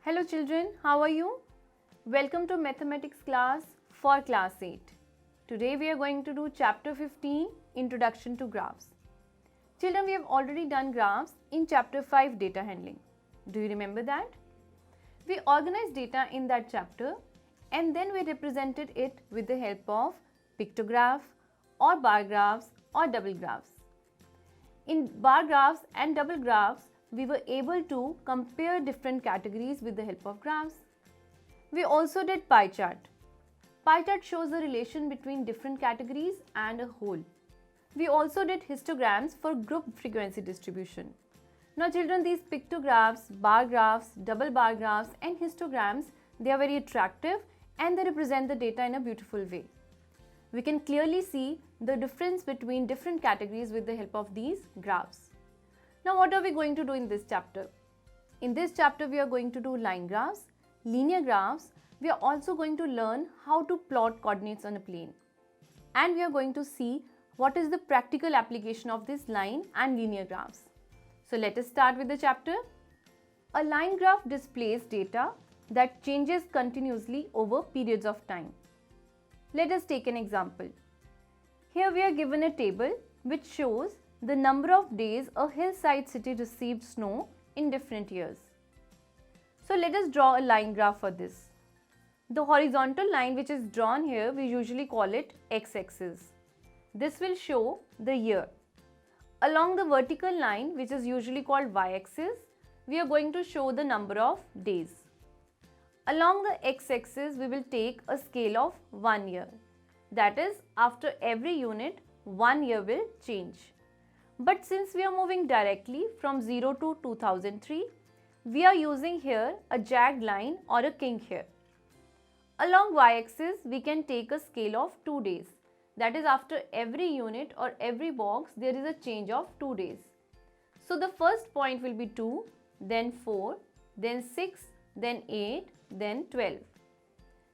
Hello children, how are you? Welcome to mathematics class for class 8. Today we are going to do chapter 15, Introduction to Graphs. Children, we have already done graphs in chapter 5, data handling. Do you remember that? We organized data in that chapter and then we represented it with the help of pictograph or bar graphs or double graphs. In bar graphs and double graphs, we were able to compare different categories with the help of graphs. We also did pie chart. Pie chart shows the relation between different categories and a whole. We also did histograms for group frequency distribution. Now children, these pictographs, bar graphs, double bar graphs and histograms, they are very attractive and they represent the data in a beautiful way. We can clearly see the difference between different categories with the help of these graphs. Now what are we going to do in this chapter? In this chapter we are going to do line graphs, linear graphs. We are also going to learn how to plot coordinates on a plane. And we are going to see what is the practical application of this line and linear graphs. So let us start with the chapter. A line graph displays data that changes continuously over periods of time. Let us take an example. Here we are given a table which shows the number of days a hillside city received snow in different years. So let us draw a line graph for this. The horizontal line which is drawn here, we usually call it x-axis. This will show the year. Along the vertical line, which is usually called y-axis, we are going to show the number of days. Along the x-axis, we will take a scale of 1 year. That is, after every unit, 1 year will change. But since we are moving directly from 0 to 2003, we are using here a jagged line or a kink here. Along y-axis, we can take a scale of 2 days. That is, after every unit or every box, there is a change of 2 days. So the first point will be 2, then 4, then 6, then 8, then 12.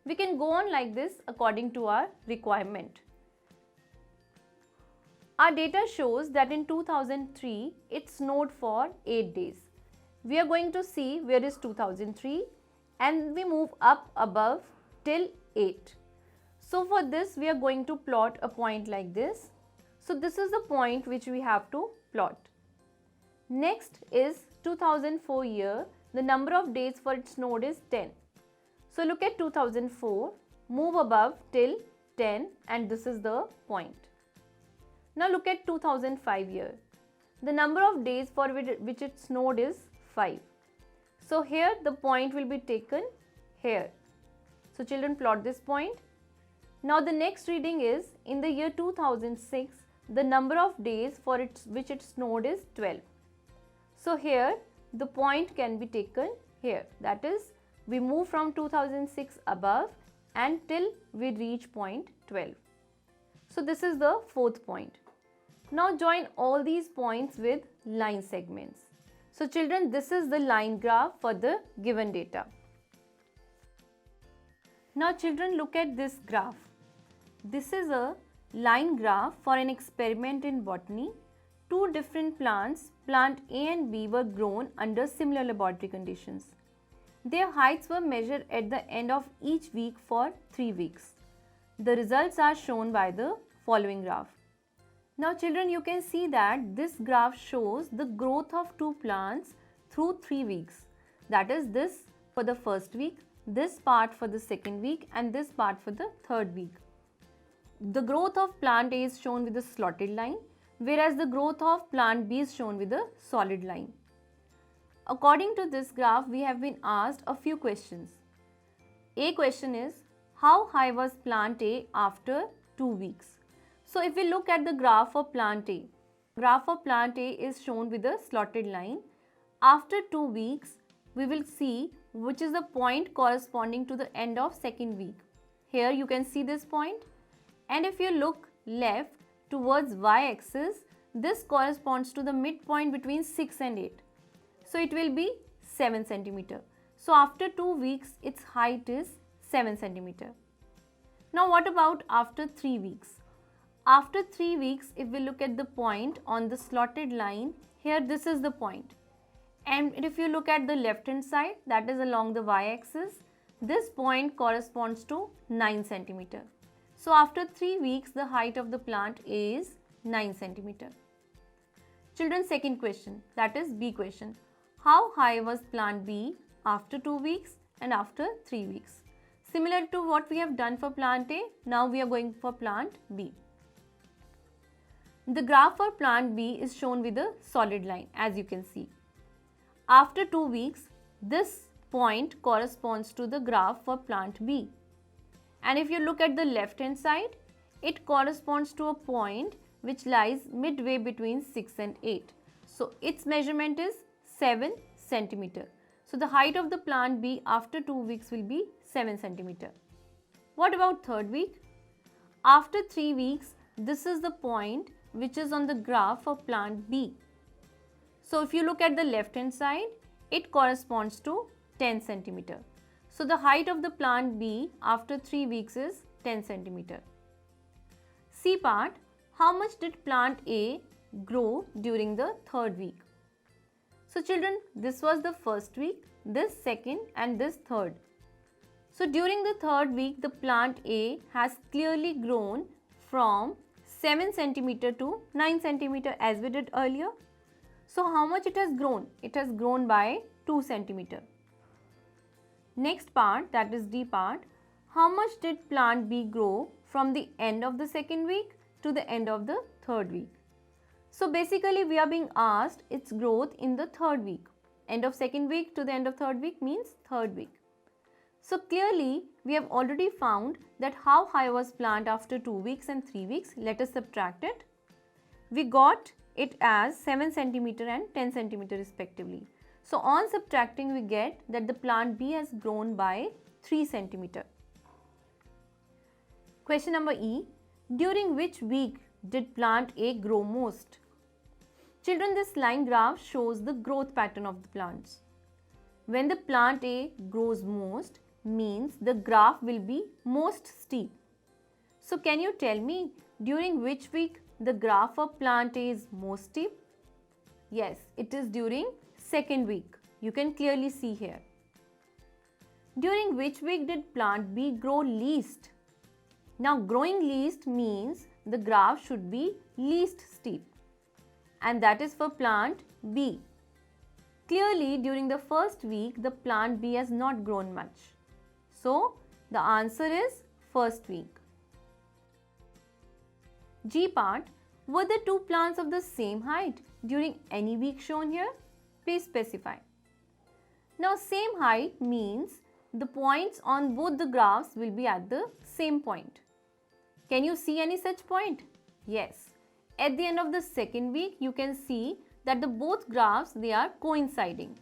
We can go on like this according to our requirement. Our data shows that in 2003, it snowed for 8 days. We are going to see where is 2003 and we move up above till 8. So for this, we are going to plot a point like this. So this is the point which we have to plot. Next is 2004 year. The number of days for it snowed is 10. So look at 2004, move above till 10 and this is the point. Now look at 2005 year. The number of days for which it snowed is 5. So here the point will be taken here. So children, plot this point. Now the next reading is in the year 2006, the number of days for which it snowed is 12. So here the point can be taken here. That is, we move from 2006 above until we reach point 12. So this is the fourth point. Now join all these points with line segments. So children, this is the line graph for the given data. Now children, look at this graph. This is a line graph for an experiment in botany. Two different plants, plant A and B, were grown under similar laboratory conditions. Their heights were measured at the end of each week for 3 weeks. The results are shown by the following graph. Now children, you can see that this graph shows the growth of two plants through 3 weeks. That is, this for the first week, this part for the second week and this part for the third week. The growth of plant A is shown with a slotted line, whereas the growth of plant B is shown with a solid line. According to this graph, we have been asked a few questions. A question is, how high was plant A after 2 weeks? So if we look at the graph of plant A, graph of plant A is shown with a slotted line. After 2 weeks, we will see which is the point corresponding to the end of second week. Here you can see this point. And if you look left towards y-axis, this corresponds to the midpoint between 6 and 8. So it will be 7 cm. So after 2 weeks, its height is 7 cm. Now what about after 3 weeks? After 3 weeks, if we look at the point on the slotted line, here this is the point. And if you look at the left hand side, that is along the y-axis, this point corresponds to 9 centimeter. So after 3 weeks, the height of the plant is 9 centimeter. Children, second question, that is B question. How high was plant B after 2 weeks and after 3 weeks? Similar to what we have done for plant A, now we are going for plant B. The graph for plant B is shown with a solid line, as you can see. After 2 weeks, this point corresponds to the graph for plant B. And if you look at the left hand side, it corresponds to a point which lies midway between 6 and 8. So its measurement is 7 centimeter. So the height of the plant B after 2 weeks will be 7 centimeter. What about third week? After 3 weeks, this is the point which is on the graph for plant B. So if you look at the left hand side, it corresponds to 10 centimeter. So the height of the plant B after 3 weeks is 10 centimeter. C part, how much did plant A grow during the third week? So children, this was the first week, this second and this third. So during the third week, the plant A has clearly grown from 7 centimeter to 9 centimeter as we did earlier. So how much it has grown? It has grown by 2 centimeter. Next part, that is D part, how much did plant B grow from the end of the second week to the end of the third week? So basically we are being asked its growth in the third week. End of second week to the end of third week means third week. So clearly we have already found that how high was plant after 2 weeks and 3 weeks. Let us subtract it. We got it as 7 centimeter and 10 centimeter respectively. So on subtracting we get that the plant B has grown by 3 centimeter. Question number E. During which week did plant A grow most? Children, this line graph shows the growth pattern of the plants. When the plant A grows most, means the graph will be most steep. So can you tell me during which week the graph of plant A is most steep? Yes, it is during second week. You can clearly see here. During which week did plant B grow least? Now growing least means the graph should be least steep, and that is for plant B. Clearly during the first week the plant B has not grown much. So the answer is first week. G part, were the two plants of the same height during any week shown here? Please specify. Now same height means the points on both the graphs will be at the same point. Can you see any such point? Yes. At the end of the second week, you can see that the both graphs, they are coinciding.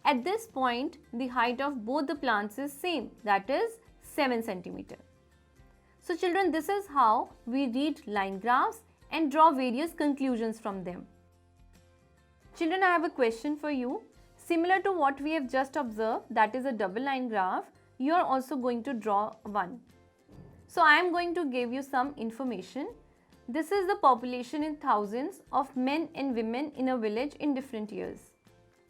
At this point, the height of both the plants is same, that is 7 centimeter. So children, this is how we read line graphs and draw various conclusions from them. Children, I have a question for you. Similar to what we have just observed, that is a double line graph, you are also going to draw one. So I am going to give you some information. This is the population in thousands of men and women in a village in different years.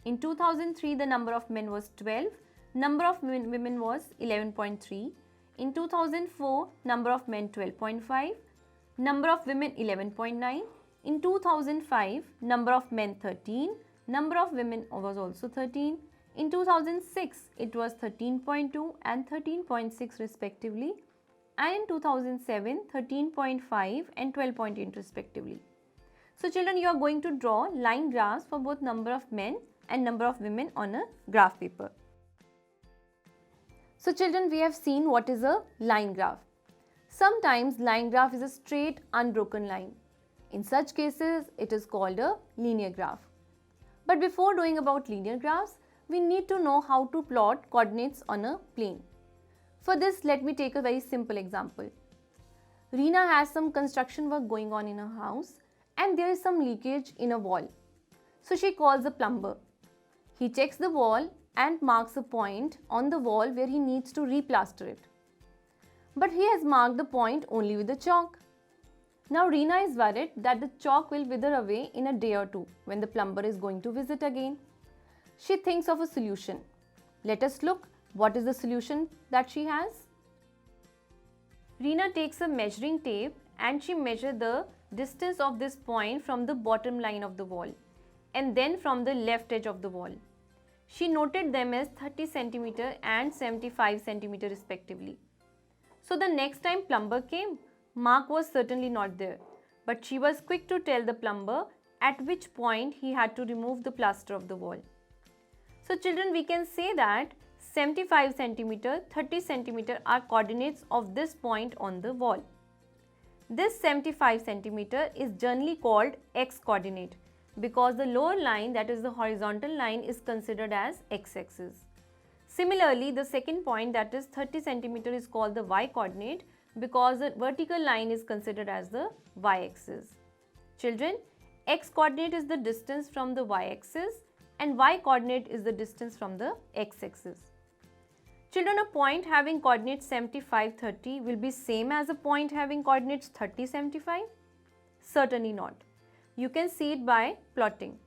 In 2003, the number of men was 12, number of women was 11.3. In 2004, number of men 12.5, number of women 11.9. In 2005, number of men 13, number of women was also 13. In 2006, it was 13.2 and 13.6 respectively. And in 2007, 13.5 and 12.8 respectively. So children, you are going to draw line graphs for both number of men and number of women on a graph paper. So children, we have seen what is a line graph. Sometimes line graph is a straight unbroken line. In such cases, it is called a linear graph. But before doing about linear graphs, we need to know how to plot coordinates on a plane. For this, let me take a very simple example. Reena has some construction work going on in her house and there is some leakage in a wall. So she calls a plumber. He checks the wall and marks a point on the wall where he needs to replaster it. But he has marked the point only with the chalk. Now Reena is worried that the chalk will wither away in a day or two when the plumber is going to visit again. She thinks of a solution. Let us look what is the solution that she has. Reena takes a measuring tape and she measures the distance of this point from the bottom line of the wall and then from the left edge of the wall. She noted them as 30 cm and 75 cm respectively. So the next time plumber came, Mark was certainly not there, but she was quick to tell the plumber at which point he had to remove the plaster of the wall. So children, we can say that 75 cm, 30 cm are coordinates of this point on the wall. This 75 cm is generally called x coordinate because the lower line, that is the horizontal line, is considered as x-axis. Similarly, the second point, that is 30 cm, is called the y coordinate because the vertical line is considered as the y-axis. Children, x coordinate is the distance from the y-axis and y coordinate is the distance from the x-axis. Children, a point having coordinates 75, 30 will be same as a point having coordinates 30, 75? Certainly not. You can see it by plotting.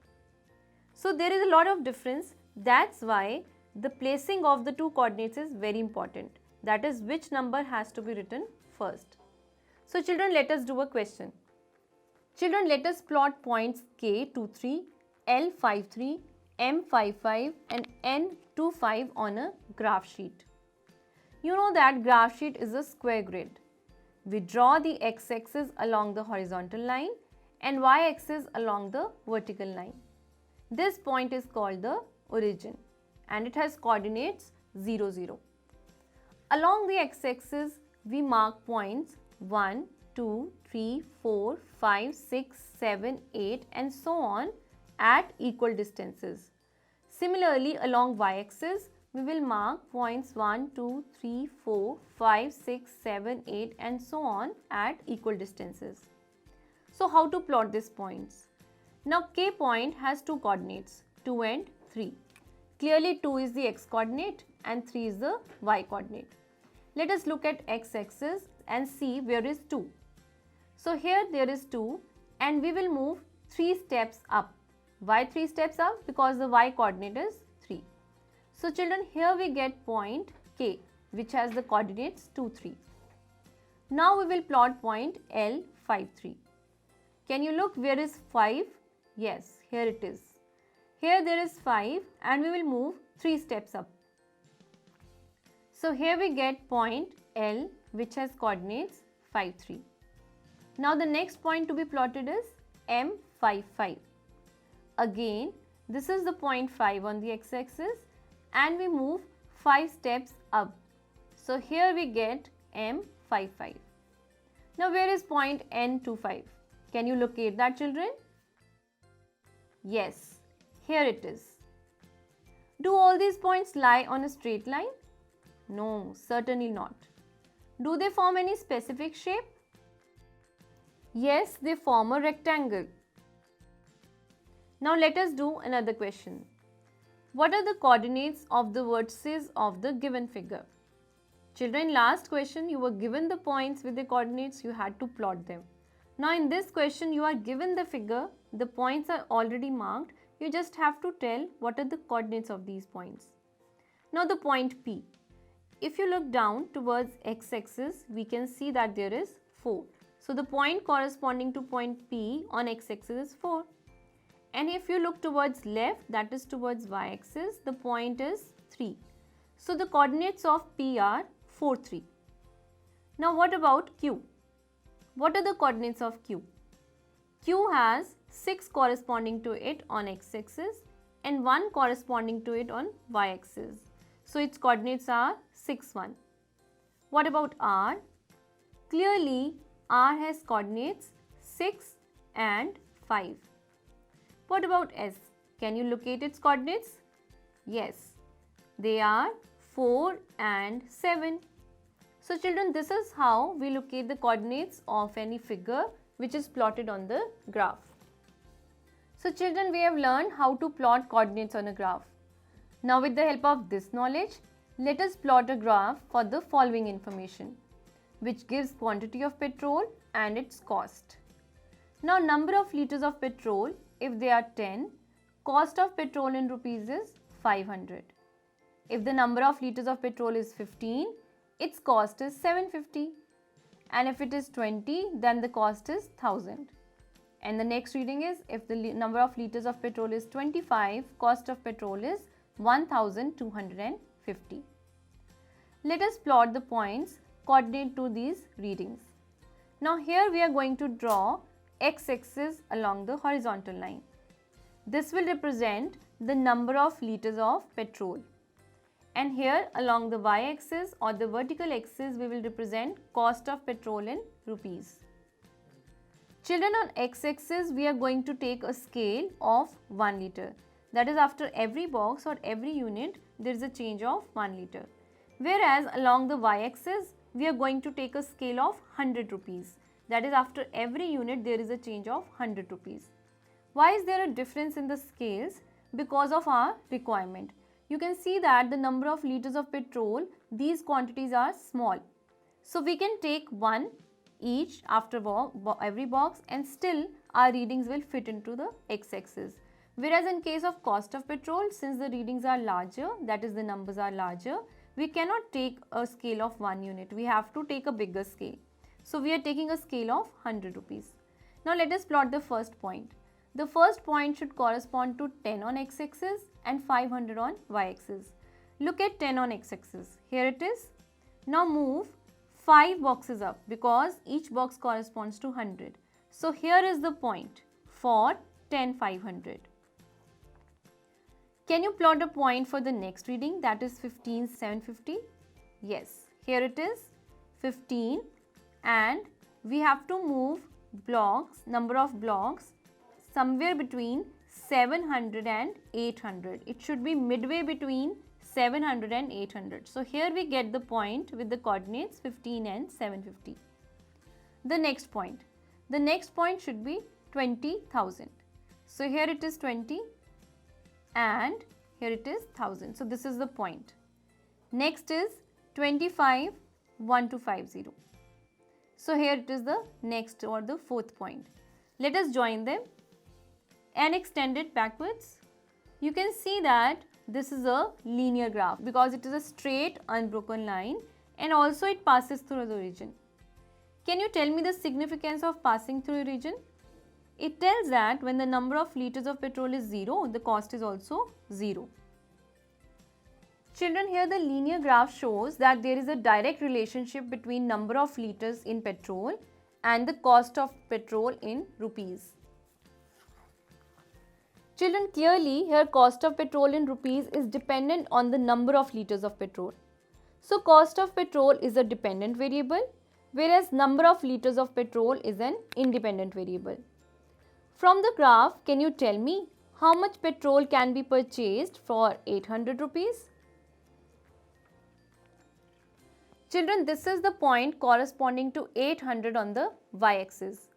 So there is a lot of difference. That's why the placing of the two coordinates is very important. That is, which number has to be written first. So children, let us do a question. Children, let us plot points K23, L53, M55 and N25 on a graph sheet. You know that graph sheet is a square grid. We draw the x-axis along the horizontal line and y-axis along the vertical line. This point is called the origin and it has coordinates 0, 0. Along the x-axis, we mark points 1, 2, 3, 4, 5, 6, 7, 8 and so on at equal distances. Similarly, along y-axis, we will mark points 1, 2, 3, 4, 5, 6, 7, 8 and so on at equal distances. So how to plot these points? Now K point has two coordinates, 2 and 3. Clearly 2 is the x coordinate and 3 is the y coordinate. Let us look at x-axis and see where is 2. So here there is 2 and we will move 3 steps up. Why 3 steps up? Because the y coordinate is 3. So children, here we get point K which has the coordinates 2, 3. Now we will plot point L53. Can you look where is 5? Yes, here it is. Here there is 5 and we will move 3 steps up. So here we get point L which has coordinates 5, 3. Now the next point to be plotted is M55. Again, this is the point 5 on the x-axis and we move 5 steps up. So here we get M55. Now where is point N25? Can you locate that, children? Yes, here it is. Do all these points lie on a straight line? No, certainly not. Do they form any specific shape? Yes, they form a rectangle. Now let us do another question. What are the coordinates of the vertices of the given figure? Children, last question you were given the points with the coordinates, you had to plot them. Now in this question you are given the figure, the points are already marked, you just have to tell what are the coordinates of these points. Now the point P. If you look down towards x-axis, we can see that there is 4. So the point corresponding to point P on x-axis is 4. And if you look towards left, that is towards y-axis, the point is 3. So the coordinates of P are 4, 3. Now what about Q? What are the coordinates of Q? Q has 6 corresponding to it on x-axis and 1 corresponding to it on y-axis. So its coordinates are 6, 1. What about R? Clearly R has coordinates 6 and 5. What about S? Can you locate its coordinates? Yes, they are 4 and 7. So children, this is how we locate the coordinates of any figure which is plotted on the graph. So children, we have learned how to plot coordinates on a graph. Now with the help of this knowledge, let us plot a graph for the following information, which gives quantity of petrol and its cost. Now number of liters of petrol, if they are 10, Cost of petrol in rupees is 500. If the number of liters of petrol is 15, its cost is 750. And if it is 20, then the cost is 1000. And the next reading is, if the number of liters of petrol is 25, cost of petrol is 1250. Let us plot the points coordinate to these readings. Now here we are going to draw x-axis along the horizontal line. This will represent the number of liters of petrol. And here along the y-axis or the vertical axis, we will represent cost of petrol in rupees. Children, on x-axis we are going to take a scale of 1 liter. That is, after every box or every unit there is a change of 1 liter. Whereas along the y-axis we are going to take a scale of 100 rupees. That is, after every unit there is a change of 100 rupees. Why is there a difference in the scales? Because of our requirement. You can see that the number of liters of petrol, these quantities are small. So we can take one each after every box, and still our readings will fit into the x-axis. Whereas in case of cost of petrol, since the readings are larger, that is the numbers are larger, we cannot take a scale of 1 unit. We have to take a bigger scale. So we are taking a scale of 100 rupees. Now let us plot the first point. The first point should correspond to 10 on x-axis and 500 on y-axis. Look at 10 on x-axis. Here it is. Now move 5 boxes up because each box corresponds to 100. So here is the point for 10 500. Can you plot a point for the next reading, that is 15 750? Yes, here it is 15, and we have to move blocks, number of blocks somewhere between 700 and 800. It should be midway between 700 and 800. So here we get the point with the coordinates 15 and 750. The next point should be 20,000. So here it is 20 and here it is 1000. So this is the point. Next is 25 1250. So here it is the next or the fourth point. Let us join them and extend it backwards. You can see that this is a linear graph because it is a straight unbroken line, and also it passes through the region. Can you tell me the significance of passing through a region? It tells that when the number of liters of petrol is 0, the cost is also 0. Children, here the linear graph shows that there is a direct relationship between number of liters in petrol and the cost of petrol in rupees. Children, clearly here cost of petrol in rupees is dependent on the number of liters of petrol. So cost of petrol is a dependent variable, whereas number of liters of petrol is an independent variable. From the graph, can you tell me how much petrol can be purchased for 800 rupees? Children, this is the point corresponding to 800 on the y-axis.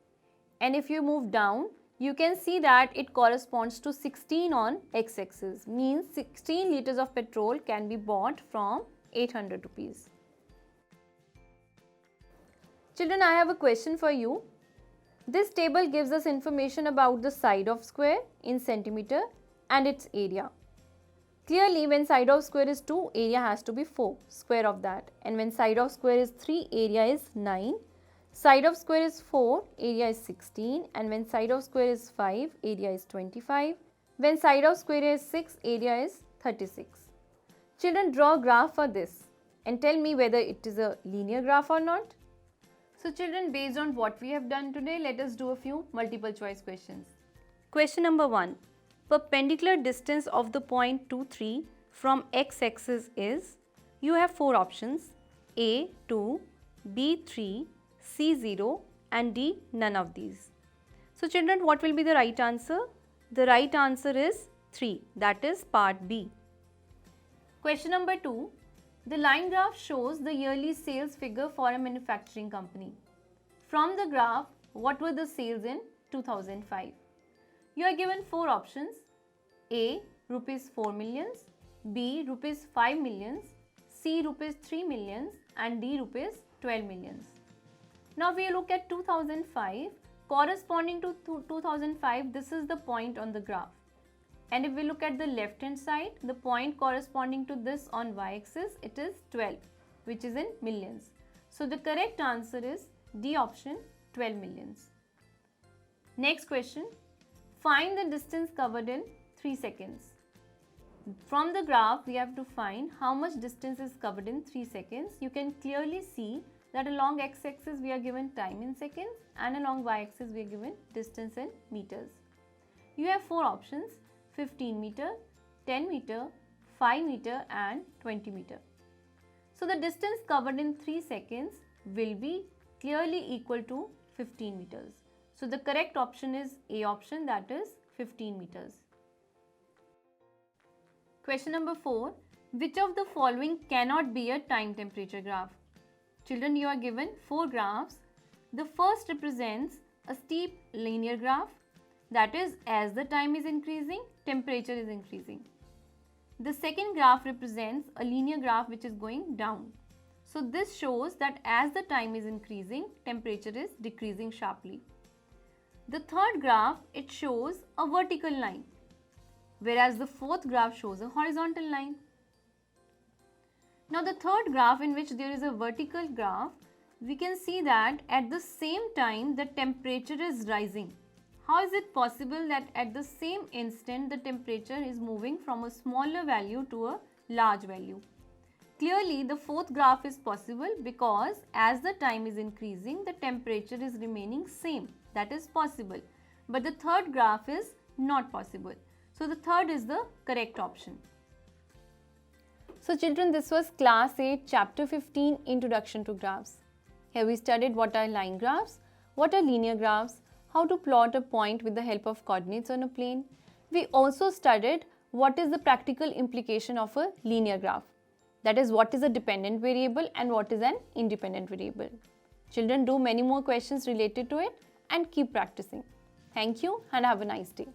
And if you move down, you can see that it corresponds to 16 on x-axis, means 16 liters of petrol can be bought from 800 rupees. Children, I have a question for you. This table gives us information about the side of square in centimeter and its area. Clearly, when side of square is 2, area has to be 4, square of that. And when side of square is 3, area is 9. Side of square is 4, area is 16. And when side of square is 5, area is 25. When side of square is 6, area is 36. Children, draw a graph for this and tell me whether it is a linear graph or not. So children, based on what we have done today, let us do a few multiple choice questions. Question number 1. Perpendicular distance of the point 2, 3 from x-axis is, you have 4 options, A 2, B 3, C 0 and D none of these. So children, what will be the right answer? The right answer is 3, that is part B. Question number 2. The line graph shows the yearly sales figure for a manufacturing company. From the graph, what were the sales in 2005? You are given 4 options. A. Rupees 4 millions, B. Rupees 5 millions, C. Rupees 3 millions and D. Rupees 12 millions. Now we look at 2005. Corresponding to 2005, this is the point on the graph. And if we look at the left hand side, the point corresponding to this on y-axis, it is 12, which is in millions. So the correct answer is D option, 12 millions. Next question, find the distance covered in 3 seconds. From the graph, we have to find how much distance is covered in 3 seconds. You can clearly see that along x-axis we are given time in seconds and along y-axis we are given distance in meters. You have 4 options, 15 meter, 10 meter, 5 meter and 20 meter. So the distance covered in 3 seconds will be clearly equal to 15 meters. So the correct option is A option, that is 15 meters. Question number 4. Which of the following cannot be a time temperature graph? Children, you are given 4 graphs. The first represents a steep linear graph, that is, as the time is increasing, temperature is increasing. The second graph represents a linear graph which is going down. So this shows that as the time is increasing, temperature is decreasing sharply. The third graph, it shows a vertical line, whereas the fourth graph shows a horizontal line. Now the third graph, in which there is a vertical graph, we can see that at the same time the temperature is rising. How is it possible that at the same instant the temperature is moving from a smaller value to a large value? Clearly the fourth graph is possible because as the time is increasing, the temperature is remaining same. That is possible. But the third graph is not possible. So the third is the correct option. So children, this was class 8 chapter 15 Introduction to Graphs. Here we studied what are line graphs, what are linear graphs, how to plot a point with the help of coordinates on a plane. We also studied what is the practical implication of a linear graph. That is, what is a dependent variable and what is an independent variable. Children, do many more questions related to it and keep practicing. Thank you and have a nice day.